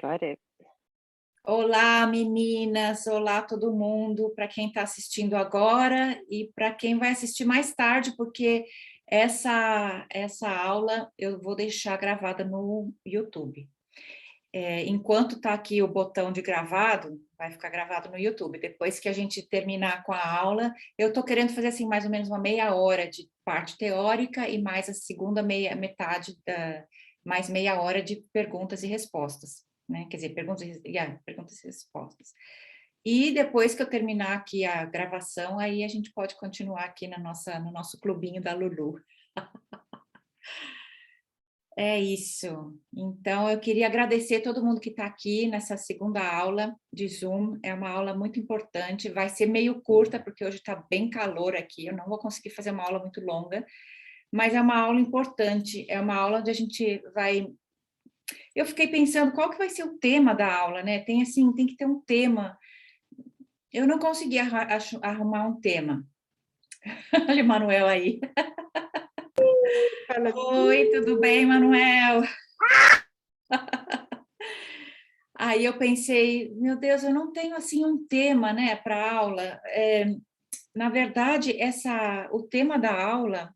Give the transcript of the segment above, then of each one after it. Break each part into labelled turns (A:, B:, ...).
A: Parei.
B: Olá, meninas! Olá, todo mundo! Para quem está assistindo agora e para quem vai assistir mais tarde, porque essa aula eu vou deixar gravada no YouTube. Enquanto está aqui o botão de gravado, vai ficar gravado no YouTube. Depois que a gente terminar com a aula, eu estou querendo fazer assim mais ou menos uma meia hora de parte teórica e mais a segunda metade, mais meia hora de perguntas e respostas, né? Quer dizer, perguntas e respostas. E depois que eu terminar aqui a gravação, aí a gente pode continuar aqui no nosso clubinho da Lulu. É isso. Então, eu queria agradecer todo mundo que está aqui nessa segunda aula de Zoom. É uma aula muito importante. Vai ser meio curta, porque hoje está bem calor aqui. Eu não vou conseguir fazer uma aula muito longa, mas é uma aula importante. É uma aula onde a gente vai... Eu fiquei pensando qual que vai ser o tema da aula, né? Tem assim, tem que ter um tema. Eu não consegui arrumar um tema. Olha o Manuel aí. Oi, tudo bem, Manuel? Aí eu pensei, meu Deus, eu não tenho assim um tema, né, para aula. Na verdade, o tema da aula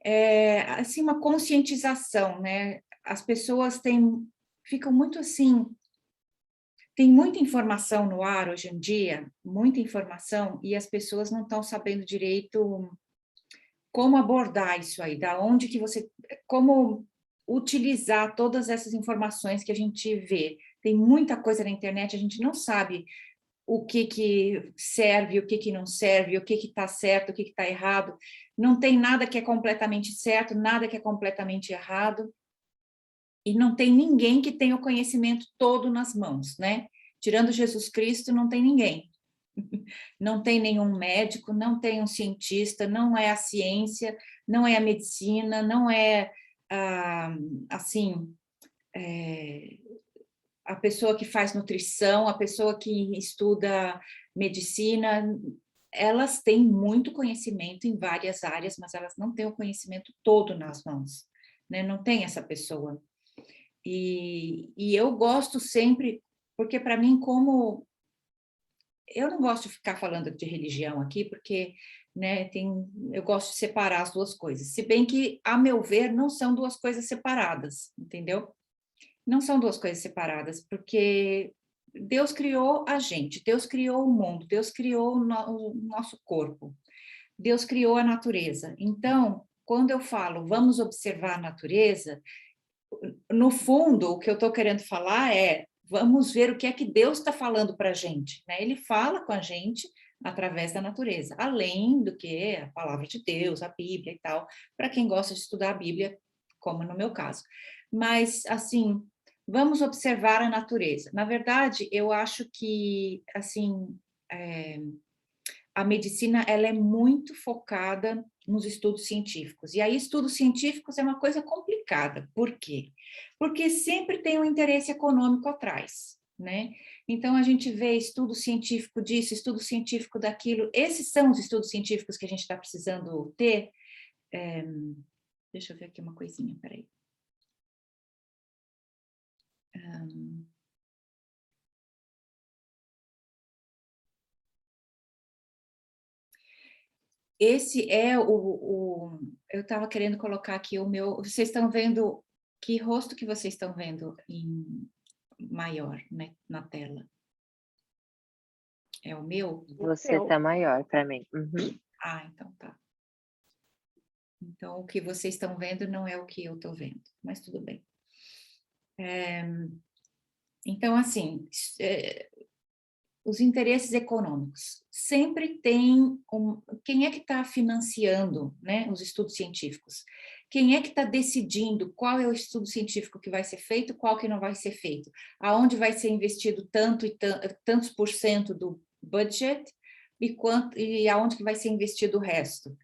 B: é assim uma conscientização, né? As pessoas ficam muito assim, tem muita informação no ar hoje em dia, muita informação, e as pessoas não estão sabendo direito como abordar isso aí, como utilizar todas essas informações que a gente vê. Tem muita coisa na internet, a gente não sabe o que serve, o que não serve, o que está certo, o que está errado. Não tem nada que é completamente certo, nada que é completamente errado. E não tem ninguém que tenha o conhecimento todo nas mãos, né? Tirando Jesus Cristo, não tem ninguém. Não tem nenhum médico, não tem um cientista, não é a ciência, não é a medicina, não é, assim, a pessoa que faz nutrição, a pessoa que estuda medicina. Elas têm muito conhecimento em várias áreas, mas elas não têm o conhecimento todo nas mãos, né? Não tem essa pessoa. E eu gosto sempre, porque para mim, como eu não gosto de ficar falando de religião aqui, porque, né, eu gosto de separar as duas coisas. Se bem que, a meu ver, não são duas coisas separadas, entendeu? Não são duas coisas separadas, porque Deus criou a gente, Deus criou o mundo, Deus criou o nosso corpo, Deus criou a natureza. Então, quando eu falo vamos observar a natureza, no fundo, o que eu estou querendo falar é vamos ver o que é que Deus está falando para a gente, né? Ele fala com a gente através da natureza, além do que a palavra de Deus, a Bíblia e tal, para quem gosta de estudar a Bíblia, como no meu caso. Mas, assim, vamos observar a natureza. Na verdade, eu acho que, assim, é, a medicina ela é muito focada nos estudos científicos. E aí, estudos científicos é uma coisa complicada. Por quê? Porque sempre tem um interesse econômico atrás, né? Então, a gente vê estudo científico disso, estudo científico daquilo. Esses são os estudos científicos que a gente está precisando ter. Deixa eu ver aqui uma coisinha, peraí. Esse é eu estava querendo colocar aqui o meu... Vocês estão vendo... Que rosto que vocês estão vendo em maior, né, na tela? É o meu?
A: Você tá maior para mim. Uhum.
B: Ah, então tá. Então, o que vocês estão vendo não é o que eu estou vendo, mas tudo bem. Então, assim, os interesses econômicos. Sempre tem quem é que está financiando, né, os estudos científicos? Quem é que está decidindo qual é o estudo científico que vai ser feito, qual que não vai ser feito? Aonde vai ser investido tanto e tantos por cento do budget e aonde que vai ser investido o resto?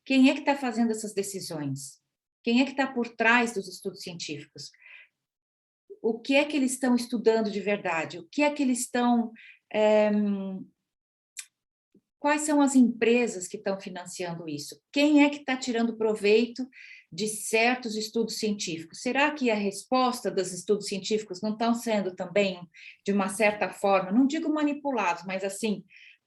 B: Quem é que está fazendo essas decisões? Quem é que está por trás dos estudos científicos? O que é que eles estão estudando de verdade? O que é que eles estão... quais são as empresas que estão financiando isso? Quem é que está tirando proveito de certos estudos científicos? Será que a resposta dos estudos científicos não estão sendo também, de uma certa forma, não digo manipulados, mas assim,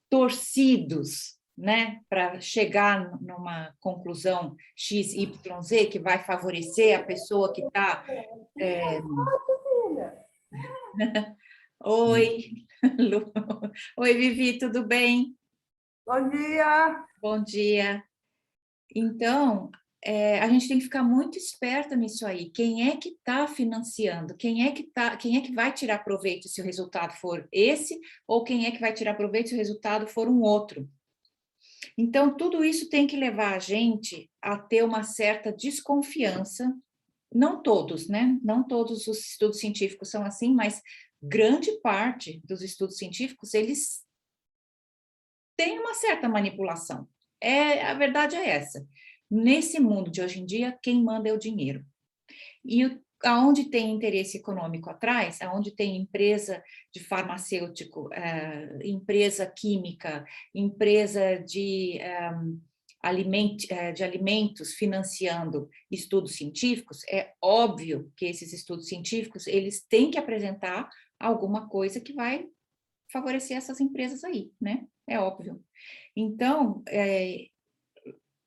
B: torcidos, né, para chegar numa conclusão X, Y, Z, que vai favorecer a pessoa que está... Oi, Lu. Oi, Vivi, tudo bem?
C: Bom dia!
B: Bom dia. Então, a gente tem que ficar muito esperta nisso aí. Quem é que está financiando? Quem é que vai tirar proveito se o resultado for esse, ou quem é que vai tirar proveito se o resultado for um outro? Então, tudo isso tem que levar a gente a ter uma certa desconfiança. Não todos, né? Não todos os estudos científicos são assim, mas grande parte dos estudos científicos, eles têm uma certa manipulação. A verdade é essa. Nesse mundo de hoje em dia, quem manda é o dinheiro. E aonde tem interesse econômico atrás, aonde tem empresa de farmacêutico, empresa química, empresa de alimentos financiando estudos científicos, é óbvio que esses estudos científicos eles têm que apresentar alguma coisa que vai favorecer essas empresas aí, né? É óbvio. Então,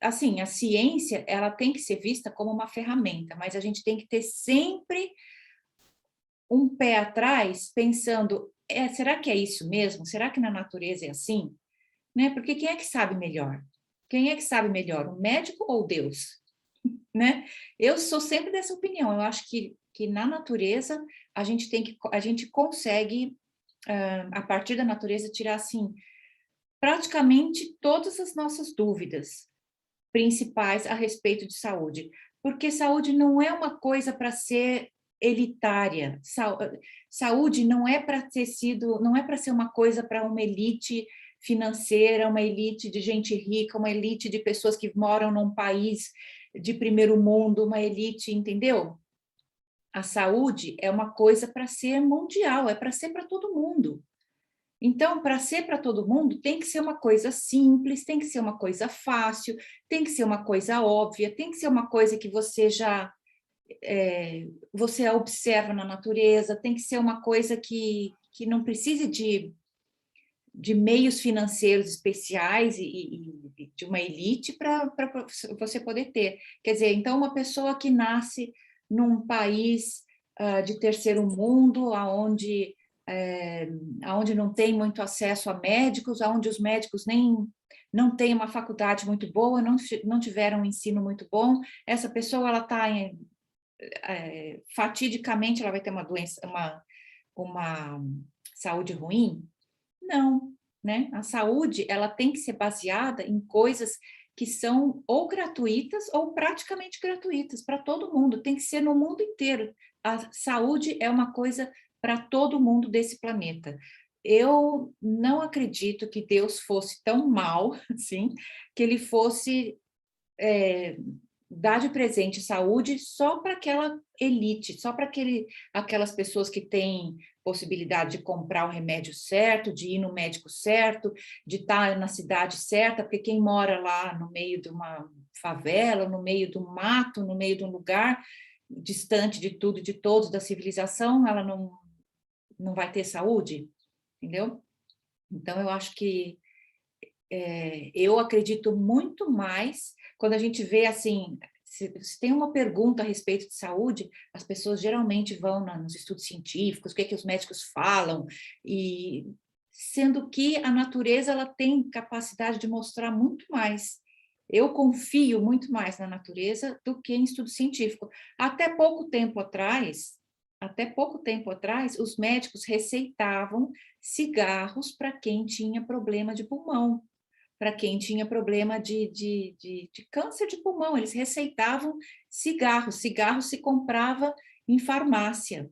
B: assim, a ciência, ela tem que ser vista como uma ferramenta, mas a gente tem que ter sempre um pé atrás, pensando, será que é isso mesmo? Será que na natureza é assim? Né? Porque quem é que sabe melhor? Quem é que sabe melhor, o médico ou Deus? Né? Eu sou sempre dessa opinião, eu acho que na natureza a gente consegue, a partir da natureza, tirar, assim, praticamente todas as nossas dúvidas principais a respeito de saúde, porque saúde não é uma coisa para ser elitária, saúde não é para não é para ser uma coisa para uma elite financeira, uma elite de gente rica, uma elite de pessoas que moram num país de primeiro mundo, uma elite, entendeu? A saúde é uma coisa para ser mundial, é para ser para todo mundo. Então, para ser para todo mundo, tem que ser uma coisa simples, tem que ser uma coisa fácil, tem que ser uma coisa óbvia, tem que ser uma coisa que você você observa na natureza, tem que ser uma coisa que não precise de meios financeiros especiais e de uma elite para você poder ter. Quer dizer, então, uma pessoa que nasce num país de terceiro mundo, onde não tem muito acesso a médicos, onde os médicos não têm uma faculdade muito boa, não tiveram um ensino muito bom, essa pessoa ela está fatidicamente ela vai ter uma doença, uma saúde ruim? Não, né? A saúde ela tem que ser baseada em coisas que são ou gratuitas ou praticamente gratuitas para todo mundo, tem que ser no mundo inteiro. A saúde é uma coisa para todo mundo desse planeta. Eu não acredito que Deus fosse tão mal, assim, que ele fosse dar de presente saúde só para aquela elite, só para aquelas pessoas que têm possibilidade de comprar o remédio certo, de ir no médico certo, de estar na cidade certa, porque quem mora lá no meio de uma favela, no meio do mato, no meio de um lugar distante de tudo e de todos, da civilização, ela não vai ter saúde, entendeu? Então, eu acho que eu acredito muito mais quando a gente vê assim, se tem uma pergunta a respeito de saúde, as pessoas geralmente vão nos estudos científicos, o que é que os médicos falam, e sendo que a natureza ela tem capacidade de mostrar muito mais. Eu confio muito mais na natureza do que em estudo científico. Até pouco tempo atrás, os médicos receitavam cigarros para quem tinha problema de pulmão, para quem tinha problema de câncer de pulmão, eles receitavam cigarros, cigarro se comprava em farmácia,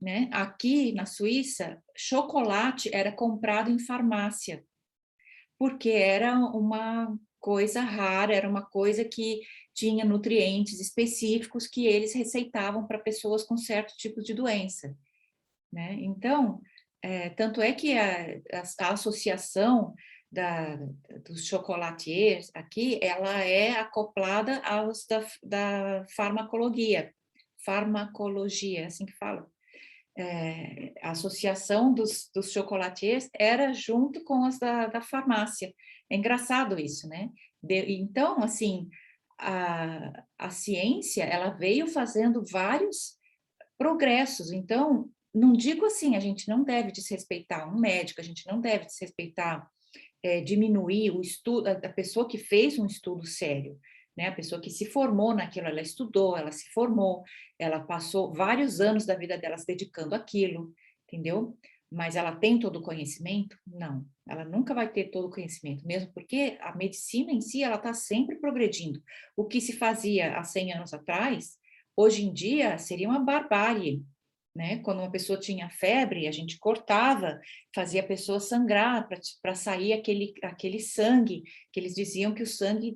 B: né? Aqui na Suíça, chocolate era comprado em farmácia, porque era uma coisa rara, era uma coisa que tinha nutrientes específicos que eles receitavam para pessoas com certo tipo de doença, né? Então, tanto é que a associação dos chocolatiers aqui, ela é acoplada aos da farmacologia, assim que fala. A associação dos chocolatiers era junto com as da farmácia. É engraçado isso, né? Então, assim, a ciência, ela veio fazendo vários progressos. Então, não digo assim, a gente não deve desrespeitar um médico, a gente não deve desrespeitar, diminuir o estudo, a pessoa que fez um estudo sério, né? A pessoa que se formou naquilo, ela estudou, ela se formou, ela passou vários anos da vida dela se dedicando àquilo, entendeu? Mas ela tem todo o conhecimento? Não, ela nunca vai ter todo o conhecimento, mesmo porque a medicina em si, ela está sempre progredindo. O que se fazia há 100 anos atrás, hoje em dia, seria uma barbárie, né? Quando uma pessoa tinha febre, a gente cortava, fazia a pessoa sangrar para sair aquele sangue, que eles diziam que o sangue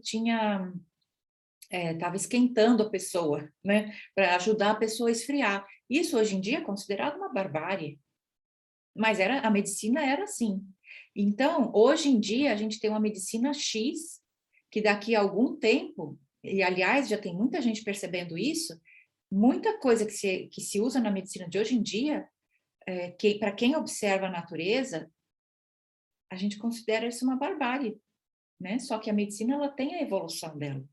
B: estava esquentando a pessoa, né? Para ajudar a pessoa a esfriar. Isso hoje em dia é considerado uma barbárie, mas a medicina era assim. Então, hoje em dia, a gente tem uma medicina X, que daqui a algum tempo, e aliás, já tem muita gente percebendo isso, muita coisa que se usa na medicina de hoje em dia, que para quem observa a natureza, a gente considera isso uma barbárie, né? Só que a medicina, ela tem a evolução dela.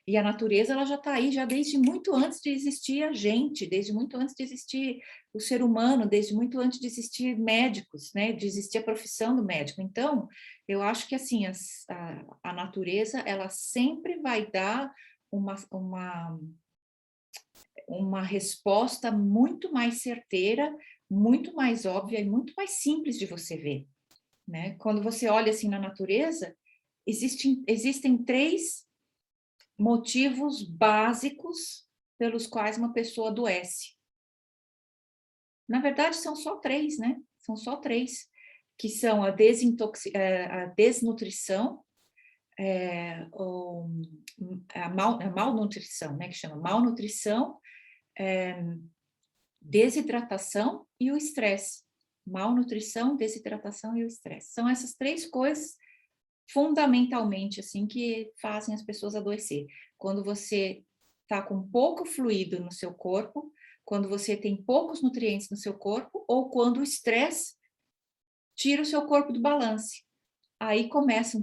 B: E a natureza, ela já está aí, já desde muito antes de existir a gente, desde muito antes de existir o ser humano, desde muito antes de existir médicos, né? De existir a profissão do médico. Então, eu acho que, assim, a natureza, ela sempre vai dar uma resposta muito mais certeira, muito mais óbvia e muito mais simples de você ver, né? Quando você olha assim na natureza, existem 3 motivos básicos pelos quais uma pessoa adoece. Na verdade, são só 3, né? São só 3, que são a desnutrição, a malnutrição, né? Que chama malnutrição, desidratação e o estresse. Malnutrição, desidratação e o estresse. São essas 3 coisas, fundamentalmente, assim, que fazem as pessoas adoecer. Quando você está com pouco fluido no seu corpo, quando você tem poucos nutrientes no seu corpo, ou quando o estresse tira o seu corpo do balance. Aí começa,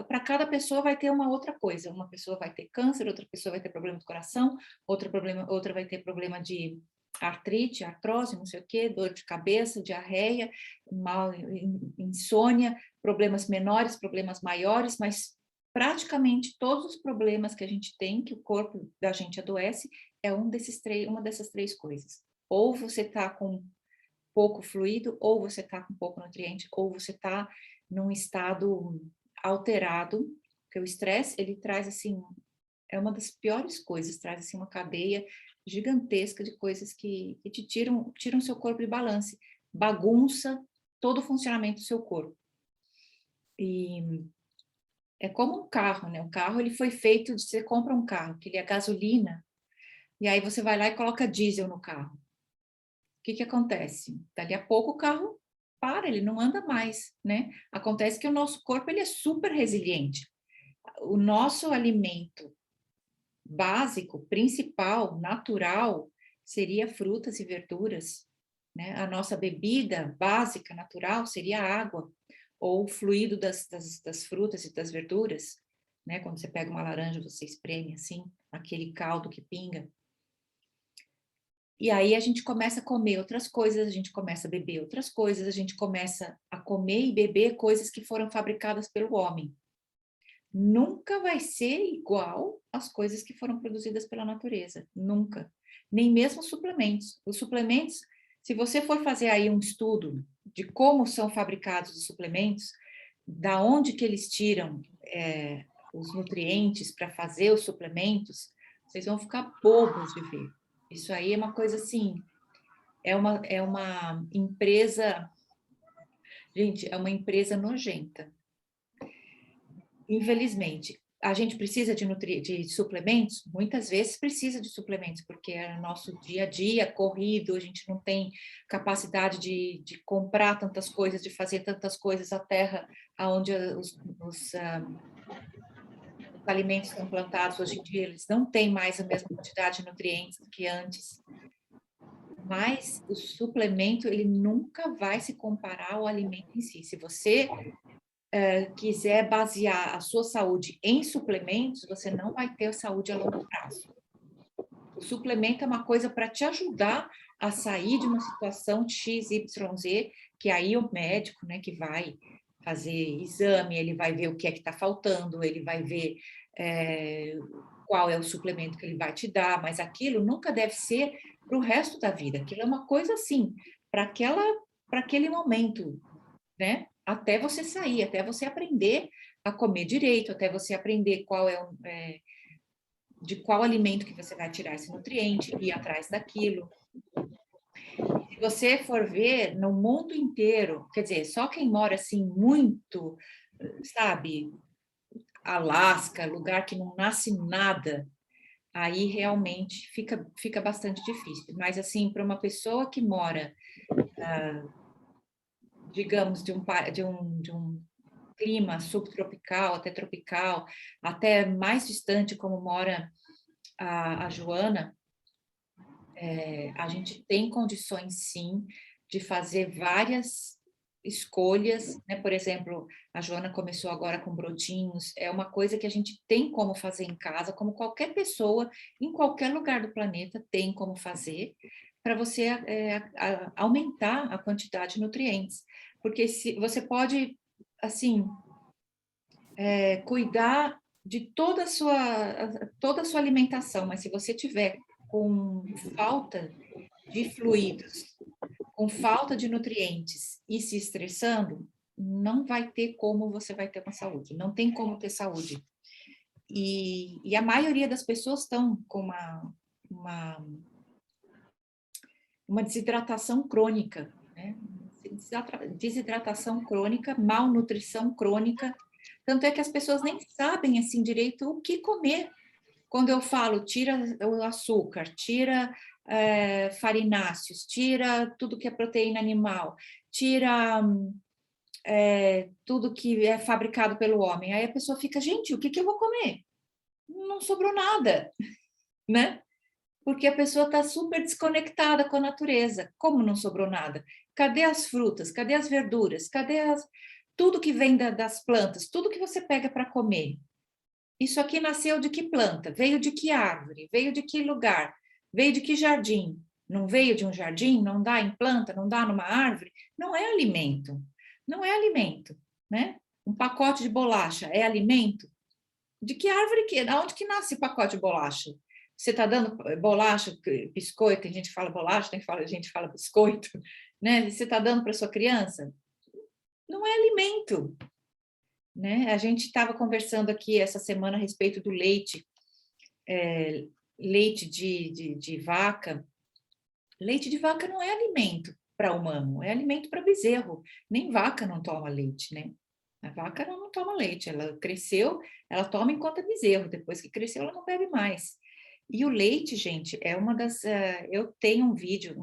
B: para cada pessoa vai ter uma outra coisa. Uma pessoa vai ter câncer, outra pessoa vai ter problema do coração, outra vai ter problema de artrite, artrose, não sei o quê, dor de cabeça, diarreia, insônia, problemas menores, problemas maiores, mas praticamente todos os problemas que a gente tem, que o corpo da gente adoece, é uma dessas 3 coisas. Ou você está com pouco fluido, ou você está com pouco nutriente, ou você está num estado alterado, porque o estresse, ele traz, assim, é uma das piores coisas, traz, assim, uma cadeia gigantesca de coisas que te tiram seu corpo de balance, bagunça todo o funcionamento do seu corpo. E é como um carro, né? O carro, ele foi feito de, você compra um carro, que ele é gasolina, e aí você vai lá e coloca diesel no carro. O que acontece? Dali a pouco o carro para, ele não anda mais, né? Acontece que o nosso corpo, ele é super resiliente. O nosso alimento básico, principal, natural, seria frutas e verduras, né? A nossa bebida básica, natural, seria a água, ou o fluido das frutas e das verduras, né? Quando você pega uma laranja, você espreme assim, aquele caldo que pinga. E aí a gente começa a comer outras coisas, a gente começa a beber outras coisas, a gente começa a comer e beber coisas que foram fabricadas pelo homem. Nunca vai ser igual às coisas que foram produzidas pela natureza, nunca. Nem mesmo suplementos. Os suplementos, se você for fazer aí um estudo de como são fabricados os suplementos, da onde que eles tiram os nutrientes para fazer os suplementos, vocês vão ficar bobos de ver. Isso aí é uma coisa assim, é uma empresa, gente, é uma empresa nojenta. Infelizmente, a gente precisa de suplementos? Muitas vezes precisa de suplementos, porque é nosso dia a dia corrido, a gente não tem capacidade de comprar tantas coisas, de fazer tantas coisas, a terra onde os alimentos são plantados hoje em dia, eles não têm mais a mesma quantidade de nutrientes do que antes. Mas o suplemento, ele nunca vai se comparar ao alimento em si. Se você quiser basear a sua saúde em suplementos, você não vai ter saúde a longo prazo. O suplemento é uma coisa para te ajudar a sair de uma situação XYZ, que aí o médico, né, que vai fazer exame, ele vai ver o que é que está faltando, ele vai ver qual é o suplemento que ele vai te dar, mas aquilo nunca deve ser para o resto da vida. Aquilo é uma coisa assim, para aquele momento, né? Até você sair, até você aprender a comer direito, até você aprender de qual alimento que você vai tirar esse nutriente, ir atrás daquilo. Se você for ver, no mundo inteiro, quer dizer, só quem mora assim muito, sabe, Alasca, lugar que não nasce nada, aí realmente fica bastante difícil. Mas assim, para uma pessoa que mora, digamos, de um clima subtropical, até tropical, até mais distante, como mora a Joana, a gente tem condições, sim, de fazer várias escolhas, né? Por exemplo, a Joana começou agora com brotinhos, é uma coisa que a gente tem como fazer em casa, como qualquer pessoa, em qualquer lugar do planeta, tem como fazer, para você aumentar a quantidade de nutrientes. Porque se você pode, assim, cuidar de toda a sua alimentação, mas se você tiver com falta de fluidos, com falta de nutrientes e se estressando, não vai ter como você vai ter uma saúde, não tem como ter saúde. E a maioria das pessoas estão com uma desidratação crônica, né? Desidratação crônica, malnutrição crônica, tanto é que as pessoas nem sabem assim direito o que comer. Quando eu falo, tira o açúcar, tira farináceos, tira tudo que é proteína animal, tira tudo que é fabricado pelo homem. Aí a pessoa fica, gente, o que eu vou comer? Não sobrou nada, né? Porque a pessoa está super desconectada com a natureza. Como não sobrou nada? Cadê as frutas? Cadê as verduras? Cadê tudo que vem das plantas? Tudo que você pega para comer? Isso aqui nasceu de que planta? Veio de que árvore? Veio de que lugar? Veio de que jardim? Não veio de um jardim? Não dá em planta? Não dá numa árvore? Não é alimento. Não é alimento, né? Um pacote de bolacha é alimento? De que árvore que? Aonde que nasce o pacote de bolacha? Você está dando bolacha, biscoito, tem gente que fala bolacha, tem gente que fala biscoito, né? Você está dando para sua criança? Não é alimento, né? A gente estava conversando aqui essa semana a respeito do leite, leite de vaca. Leite de vaca não é alimento para humano, é alimento para bezerro. Nem vaca não toma leite, né? A vaca não toma leite, ela cresceu, ela toma enquanto é bezerro, depois que cresceu ela não bebe mais. E o leite, gente, é uma das... eu tenho um vídeo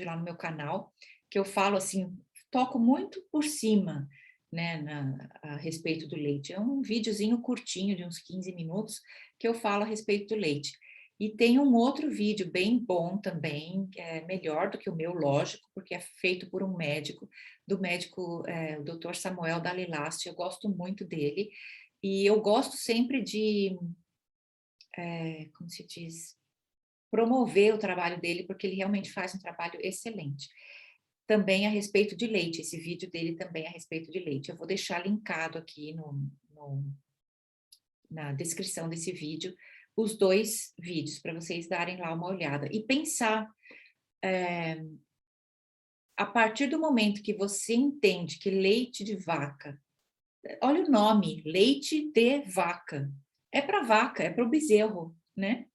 B: lá no meu canal, que eu falo assim, toco muito por cima, né, a respeito do leite. É um videozinho curtinho, de uns 15 minutos, que eu falo a respeito do leite. E tem um outro vídeo bem bom também, que é melhor do que o meu, lógico, porque é feito por um médico, do médico, o Dr. Samuel Dalilasti, eu gosto muito dele, e eu gosto sempre de, como se diz, promover o trabalho dele, porque ele realmente faz um trabalho excelente. Também a respeito de leite, esse vídeo dele também é a respeito de leite. Eu vou deixar linkado aqui na descrição desse vídeo, os dois vídeos, para vocês darem lá uma olhada. E pensar, a partir do momento que você entende que leite de vaca, olha o nome, leite de vaca, é para vaca, é para o bezerro, né?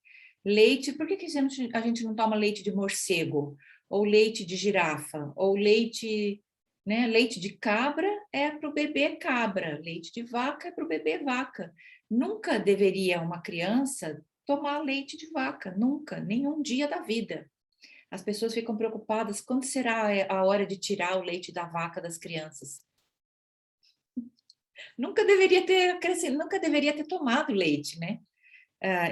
B: Leite, por que a gente não toma leite de morcego? Ou leite de girafa? Ou leite, né? Leite de cabra é para o bebê cabra, leite de vaca é para o bebê vaca. Nunca deveria uma criança tomar leite de vaca, nunca, nenhum dia da vida. As pessoas ficam preocupadas, quando será a hora de tirar o leite da vaca das crianças? Nunca deveria ter crescido, nunca deveria ter tomado leite, né?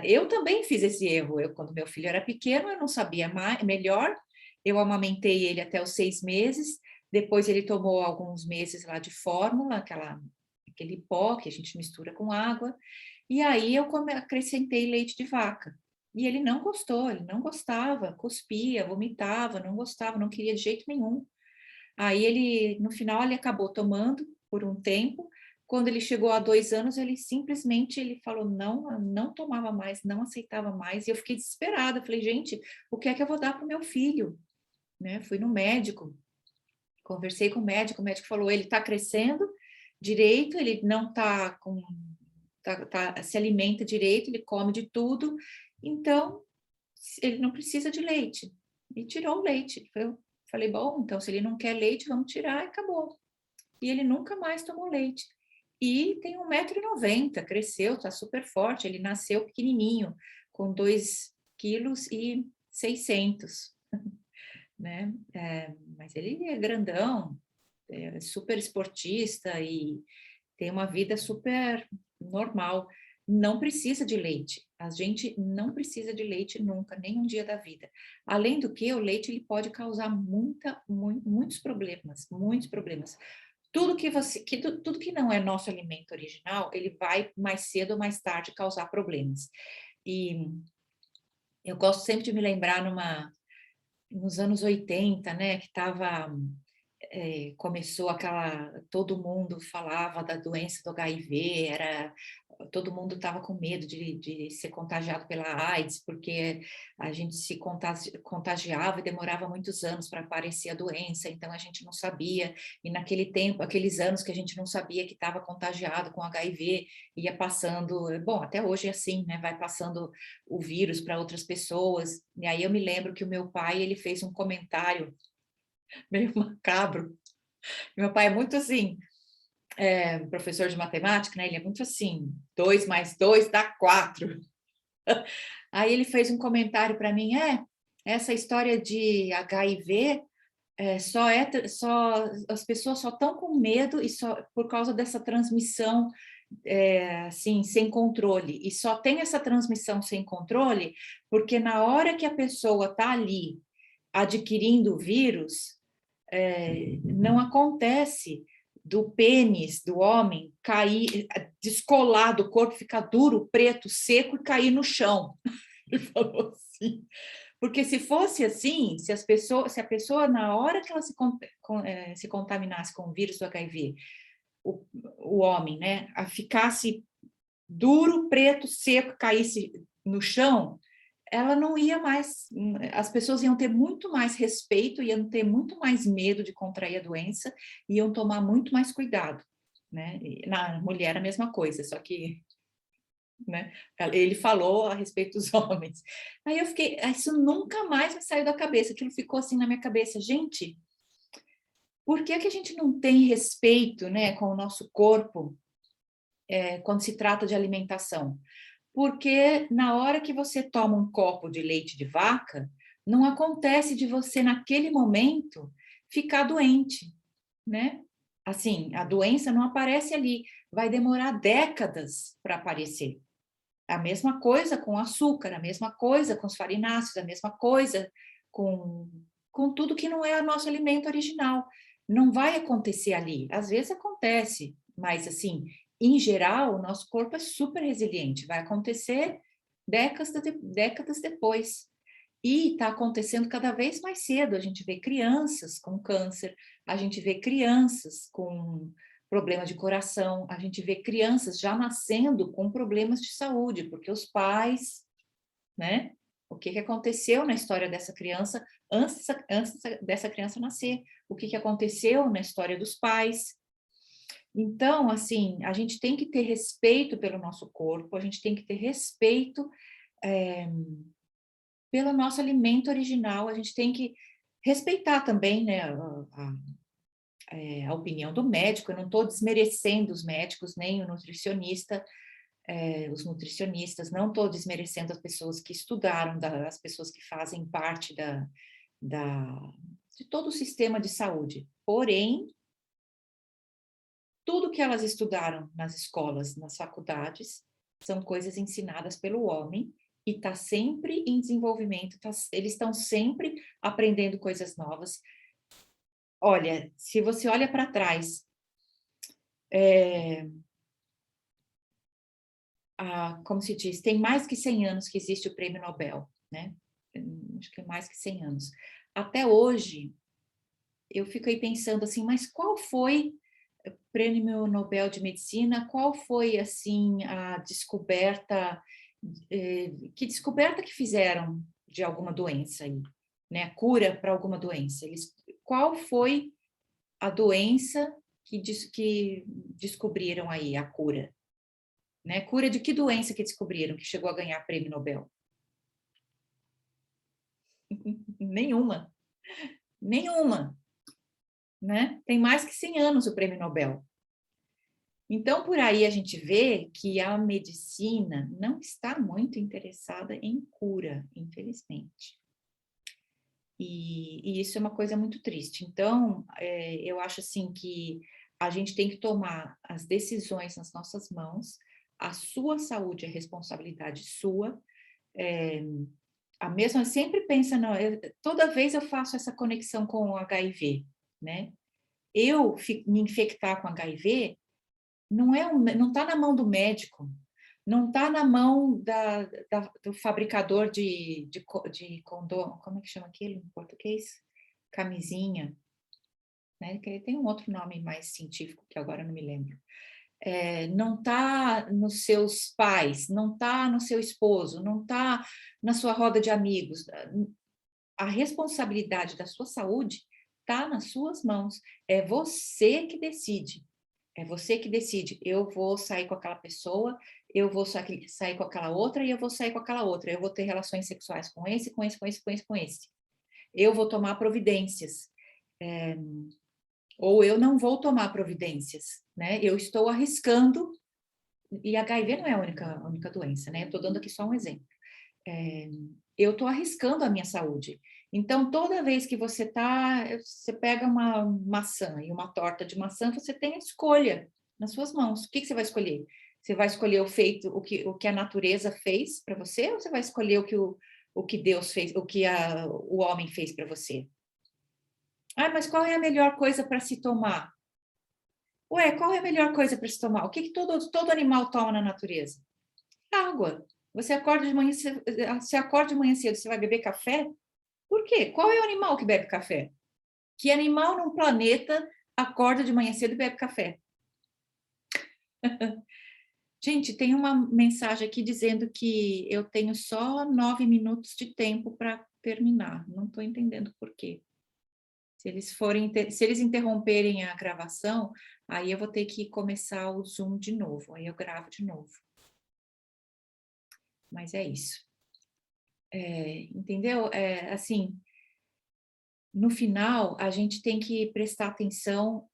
B: Eu também fiz esse erro. Quando meu filho era pequeno, eu não sabia melhor. Eu amamentei ele até os 6 meses. Depois ele tomou alguns meses lá de fórmula, aquele pó que a gente mistura com água. E aí eu acrescentei leite de vaca. E ele não gostou, ele não gostava, cuspia, vomitava, não gostava, não queria de jeito nenhum. Aí ele, no final, ele acabou tomando por um tempo. Quando ele chegou a 2 anos, ele simplesmente ele falou não, não tomava mais, não aceitava mais. E eu fiquei desesperada. Falei, gente, o que é que eu vou dar para o meu filho? Né? Fui no médico, conversei com o médico falou, ele está crescendo direito, ele não está se alimenta direito, ele come de tudo, então ele não precisa de leite. E tirou o leite. Eu falei, bom, então se ele não quer leite, vamos tirar e acabou. E ele nunca mais tomou leite. E tem 1,90 m, cresceu, está super forte. Ele nasceu pequenininho, com 2,6 kg, né? Mas ele é grandão, é super esportista e tem uma vida super normal. Não precisa de leite. A gente não precisa de leite nunca, nem um dia da vida. Além do que, o leite ele pode causar muitos problemas, muitos problemas. Tudo que não é nosso alimento original, ele vai mais cedo ou mais tarde causar problemas. E eu gosto sempre de me lembrar nos anos 80, né, que começou todo mundo falava da doença do HIV, todo mundo estava com medo de ser contagiado pela AIDS, porque a gente se contagiava e demorava muitos anos para aparecer a doença, então a gente não sabia, e naquele tempo, aqueles anos que a gente não sabia que estava contagiado com HIV, ia passando, bom, até hoje é assim, né, vai passando o vírus para outras pessoas, e aí eu me lembro que o meu pai, ele fez um comentário meio macabro. Meu pai é muito assim, professor de matemática, né? Ele é muito assim, 2 mais 2 dá 4. Aí ele fez um comentário para mim, essa história de HIV, só as pessoas só estão com medo e só por causa dessa transmissão assim, sem controle. E só tem essa transmissão sem controle porque na hora que a pessoa está ali adquirindo o vírus, não acontece do pênis do homem cair, descolar do corpo, ficar duro, preto, seco e cair no chão. Ele falou assim. Porque se fosse assim, se a pessoa, na hora que ela se contaminasse com o vírus do HIV, o homem, né, ficasse duro, preto, seco, caísse no chão, ela não ia mais, as pessoas iam ter muito mais respeito, iam ter muito mais medo de contrair a doença, iam tomar muito mais cuidado, né? Na mulher a mesma coisa, só que, né? Ele falou a respeito dos homens. Aí eu fiquei, isso nunca mais me saiu da cabeça, aquilo ficou assim na minha cabeça, gente, por que que a gente não tem respeito, né, com o nosso corpo, quando se trata de alimentação? Porque na hora que você toma um copo de leite de vaca, não acontece de você, naquele momento, ficar doente, né? Assim, a doença não aparece ali, vai demorar décadas para aparecer. A mesma coisa com açúcar, a mesma coisa com os farináceos, a mesma coisa com tudo que não é o nosso alimento original. Não vai acontecer ali. Às vezes acontece, mas assim, em geral, o nosso corpo é super resiliente. Vai acontecer décadas depois. E está acontecendo cada vez mais cedo. A gente vê crianças com câncer, a gente vê crianças com problema de coração, a gente vê crianças já nascendo com problemas de saúde, porque os pais, né? O que aconteceu na história dessa criança antes dessa criança nascer? O que aconteceu na história dos pais? Então, assim, a gente tem que ter respeito pelo nosso corpo, a gente tem que ter respeito pelo nosso alimento original, a gente tem que respeitar também, né, a opinião do médico. Eu não estou desmerecendo os médicos, nem o nutricionista, os nutricionistas, não estou desmerecendo as pessoas que estudaram, as pessoas que fazem parte de todo o sistema de saúde. Porém, tudo que elas estudaram nas escolas, nas faculdades, são coisas ensinadas pelo homem e está sempre em desenvolvimento, eles estão sempre aprendendo coisas novas. Olha, se você olha para trás, como se diz, tem mais que 100 anos que existe o Prêmio Nobel, né? Acho que é mais que 100 anos. Até hoje, eu fico aí pensando assim, mas qual foi o Prêmio Nobel de Medicina? Qual foi, assim, a descoberta, que descoberta que fizeram de alguma doença aí, né? Cura para alguma doença. Qual foi a doença que descobriram aí, a cura? Né? Cura de que doença que descobriram que chegou a ganhar Prêmio Nobel? Nenhuma. Nenhuma. Né? Tem mais que 100 anos o Prêmio Nobel. Então, por aí a gente vê que a medicina não está muito interessada em cura, infelizmente. E isso é uma coisa muito triste. Então, eu acho assim que a gente tem que tomar as decisões nas nossas mãos. A sua saúde é responsabilidade sua. A mesma, sempre pensa, não, toda vez eu faço essa conexão com o HIV, né? Eu me infectar com HIV não está na mão do médico, não está na mão do fabricador de condom, como é que chama aquilo em português? Camisinha, né? Que tem um outro nome mais científico que agora não me lembro. Não está nos seus pais, não está no seu esposo, não está na sua roda de amigos. A responsabilidade da sua saúde está nas suas mãos. É você que decide. É você que decide. Eu vou sair com aquela pessoa, eu vou sair com aquela outra e eu vou sair com aquela outra. Eu vou ter relações sexuais com esse, com esse, com esse, com esse, com esse. Eu vou tomar providências. Ou eu não vou tomar providências, né? Eu estou arriscando, e HIV não é a única doença, né? Eu estou dando aqui só um exemplo. Eu estou arriscando a minha saúde. Então, toda vez que você pega uma maçã e uma torta de maçã, você tem a escolha nas suas mãos. O que você vai escolher? Você vai escolher o que a natureza fez para você, ou você vai escolher o que Deus fez, o que o homem fez para você? Mas qual é a melhor coisa para se tomar? Ué, qual é a melhor coisa para se tomar? O que todo animal toma na natureza? Água. Você acorda de manhã cedo, você vai beber café? Por quê? Qual é o animal que bebe café? Que animal num planeta acorda de manhã cedo e bebe café? Gente, tem uma mensagem aqui dizendo que eu tenho só 9 minutos de tempo para terminar. Não estou entendendo por quê. Se eles interromperem a gravação, aí eu vou ter que começar o Zoom de novo. Aí eu gravo de novo. Mas é isso. Entendeu? Assim, no final, a gente tem que prestar atenção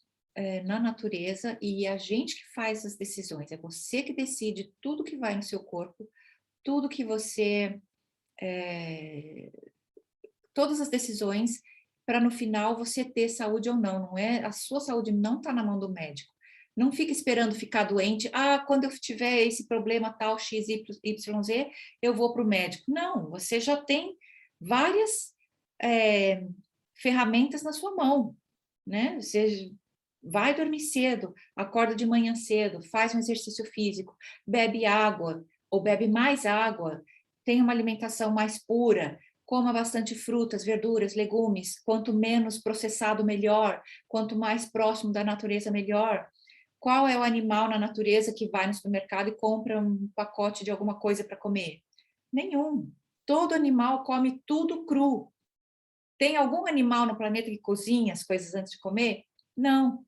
B: na natureza e a gente que faz as decisões. É você que decide tudo que vai no seu corpo, tudo que você... todas as decisões para no final você ter saúde ou não é? A sua saúde não está na mão do médico. Não fica esperando ficar doente. Quando eu tiver esse problema tal, X, Y, Z, eu vou para o médico. Não, você já tem várias ferramentas na sua mão, né? Você vai dormir cedo, acorda de manhã cedo, faz um exercício físico, bebe água ou bebe mais água, tem uma alimentação mais pura, coma bastante frutas, verduras, legumes, quanto menos processado, melhor, quanto mais próximo da natureza, melhor. Qual é o animal na natureza que vai no supermercado e compra um pacote de alguma coisa para comer? Nenhum. Todo animal come tudo cru. Tem algum animal no planeta que cozinha as coisas antes de comer? Não.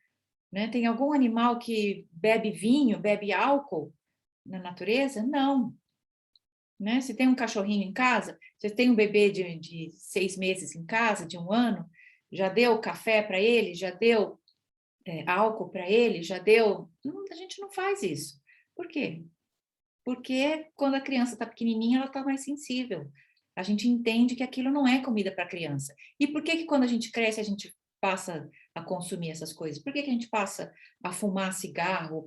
B: Né? Tem algum animal que bebe vinho, bebe álcool na natureza? Não. Né? Se tem um cachorrinho em casa, você tem um bebê de 6 meses em casa, de 1 ano, já deu café para ele, já deu álcool para ele, já deu... a gente não faz isso. Por quê? Porque quando a criança está pequenininha, ela está mais sensível. A gente entende que aquilo não é comida para criança. E por que quando a gente cresce, a gente passa a consumir essas coisas? Por que que a gente passa a fumar cigarro,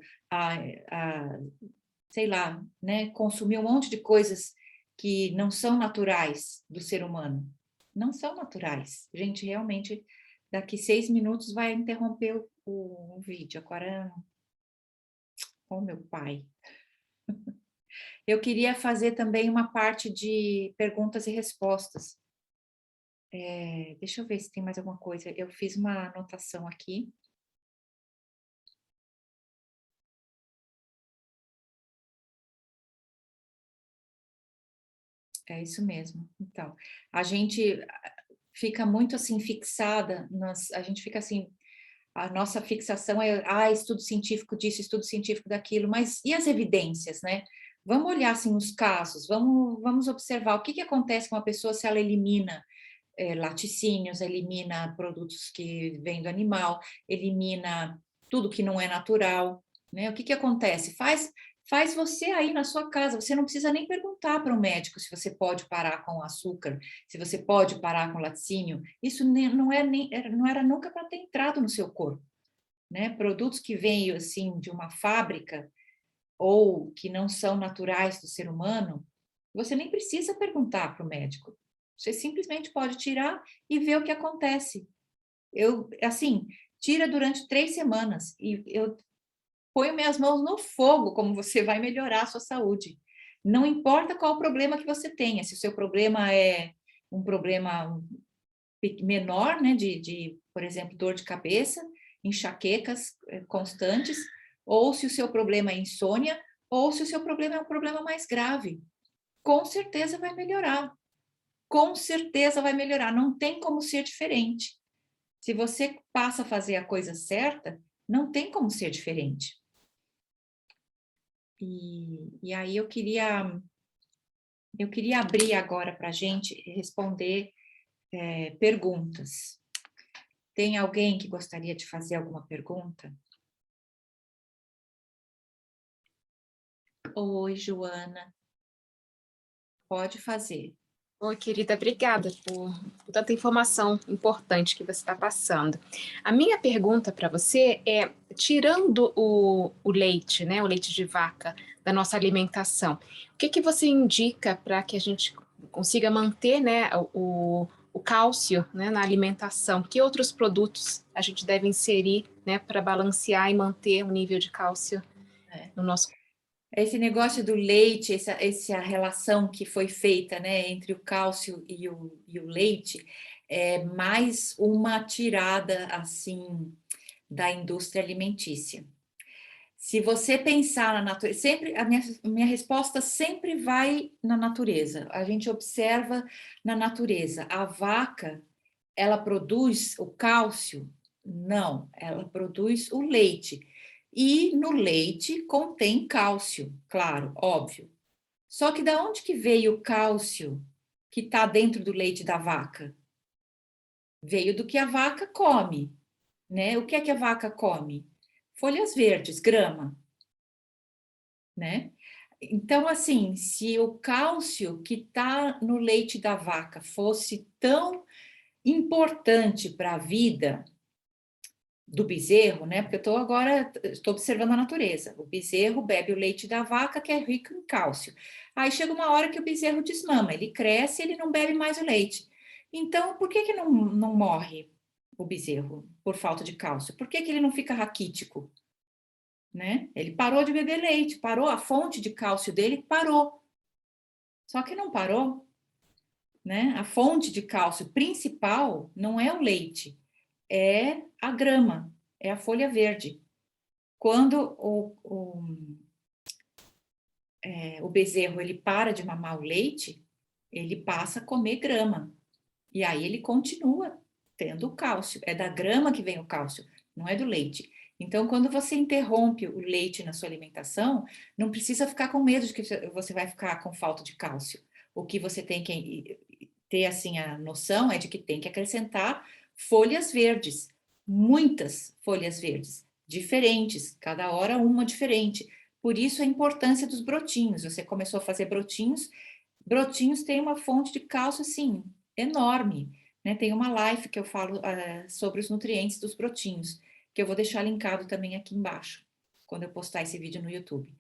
B: sei lá, né, consumir um monte de coisas que não são naturais do ser humano? Não são naturais. Gente, realmente, daqui 6 minutos vai interromper o vídeo. Agora, oh, meu pai. Eu queria fazer também uma parte de perguntas e respostas. Deixa eu ver se tem mais alguma coisa. Eu fiz uma anotação aqui. É isso mesmo. Então, a gente fica muito assim fixada, a gente fica assim, a nossa fixação é, estudo científico disso, estudo científico daquilo, mas e as evidências, né? Vamos olhar assim os casos, vamos observar o que acontece com uma pessoa se ela elimina laticínios, elimina produtos que vêm do animal, elimina tudo que não é natural, né? O que acontece? Faz você aí na sua casa, você não precisa nem perguntar para o médico se você pode parar com açúcar, se você pode parar com laticínio, isso não era nunca para ter entrado no seu corpo, né? Produtos que vêm assim de uma fábrica ou que não são naturais do ser humano, você nem precisa perguntar para o médico. Você simplesmente pode tirar e ver o que acontece. Assim, tira durante 3 semanas e eu ponho minhas mãos no fogo como você vai melhorar a sua saúde. Não importa qual o problema que você tenha, se o seu problema é um problema menor, né, por exemplo, dor de cabeça, enxaquecas constantes, ou se o seu problema é insônia, ou se o seu problema é um problema mais grave. Com certeza vai melhorar. Com certeza vai melhorar. Não tem como ser diferente. Se você passa a fazer a coisa certa, não tem como ser diferente. E aí eu queria abrir agora para a gente responder perguntas. Tem alguém que gostaria de fazer alguma pergunta? Oi, Joana. Pode fazer.
D: Oi, querida, obrigada por tanta informação importante que você está passando. A minha pergunta para você é, tirando o leite, né, o leite de vaca da nossa alimentação, o que você indica para que a gente consiga manter, né, o cálcio, né, na alimentação? Que outros produtos a gente deve inserir, né, para balancear e manter o nível de cálcio no nosso corpo?
B: Esse negócio do leite, essa relação que foi feita, né, entre o cálcio e o leite, é mais uma tirada, assim, da indústria alimentícia. Se você pensar na natureza, sempre a minha resposta sempre vai na natureza. A gente observa na natureza. A vaca, ela produz o cálcio? Não, ela produz o leite. E no leite contém cálcio, claro, óbvio. Só que da onde que veio o cálcio que está dentro do leite da vaca? Veio do que a vaca come, né? O que é que a vaca come? Folhas verdes, grama, né? Então, assim, se o cálcio que está no leite da vaca fosse tão importante para a vida do bezerro, né? Porque estou observando a natureza. O bezerro bebe o leite da vaca, que é rico em cálcio. Aí chega uma hora que o bezerro desmama, ele cresce, ele não bebe mais o leite. Então, por que não morre o bezerro por falta de cálcio? Por que ele não fica raquítico? Né? Ele parou de beber leite, parou, a fonte de cálcio dele parou. Só que não parou, né? A fonte de cálcio principal não é o leite, é a grama, é a folha verde. Quando o bezerro ele para de mamar o leite, ele passa a comer grama. E aí ele continua tendo o cálcio. É da grama que vem o cálcio, não é do leite. Então, quando você interrompe o leite na sua alimentação, não precisa ficar com medo de que você vai ficar com falta de cálcio. O que você tem que ter assim a noção é de que tem que acrescentar folhas verdes, muitas folhas verdes, diferentes, cada hora uma diferente. Por isso a importância dos brotinhos. Você começou a fazer brotinhos, brotinhos têm uma fonte de cálcio assim enorme. né? Tem uma live que eu falo sobre os nutrientes dos brotinhos, que eu vou deixar linkado também aqui embaixo, quando eu postar esse vídeo no YouTube.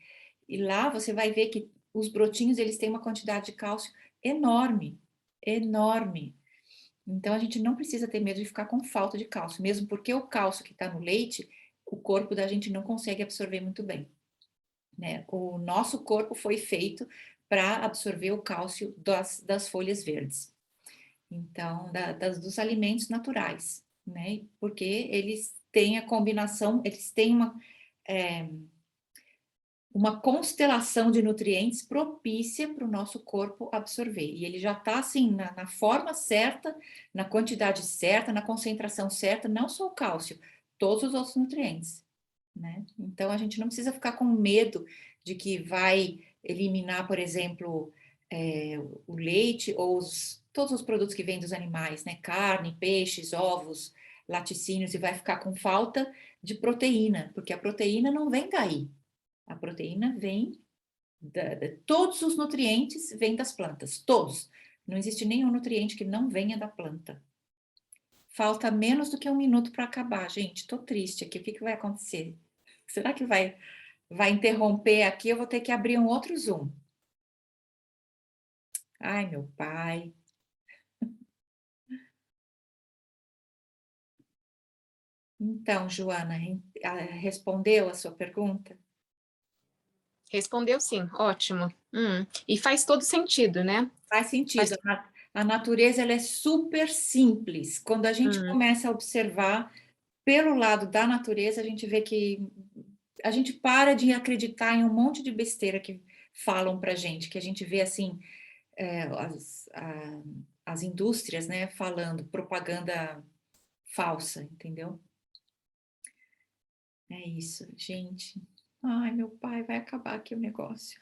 B: E lá você vai ver que os brotinhos, eles têm uma quantidade de cálcio enorme, enorme. Então, a gente não precisa ter medo de ficar com falta de cálcio, mesmo porque o cálcio que está no leite, o corpo da gente não consegue absorver muito bem, né? O nosso corpo foi feito para absorver o cálcio das folhas verdes. Então, dos alimentos naturais, né? Porque eles têm a combinação, eles têm uma constelação de nutrientes propícia para o nosso corpo absorver. E ele já está assim, na forma certa, na quantidade certa, na concentração certa, não só o cálcio, todos os outros nutrientes, né? Então a gente não precisa ficar com medo de que vai eliminar, por exemplo, o leite ou todos os produtos que vêm dos animais, né? Carne, peixes, ovos, laticínios, e vai ficar com falta de proteína, porque a proteína não vem daí. A proteína vem, todos os nutrientes vêm das plantas, todos. Não existe nenhum nutriente que não venha da planta. Falta menos do que 1 minuto para acabar, gente. Tô triste aqui. O que vai acontecer? Será que vai interromper aqui? Eu vou ter que abrir um outro Zoom. Ai, meu pai. Então, Joana, respondeu a sua pergunta?
D: Respondeu sim, ótimo. E faz todo sentido, né?
B: Faz sentido. A natureza ela é super simples. Quando a gente começa a observar pelo lado da natureza, a gente vê que a gente para de acreditar em um monte de besteira que falam para gente, que a gente vê assim as indústrias, né, falando propaganda falsa, entendeu? É isso, gente. Ai, meu pai, vai acabar aqui o negócio.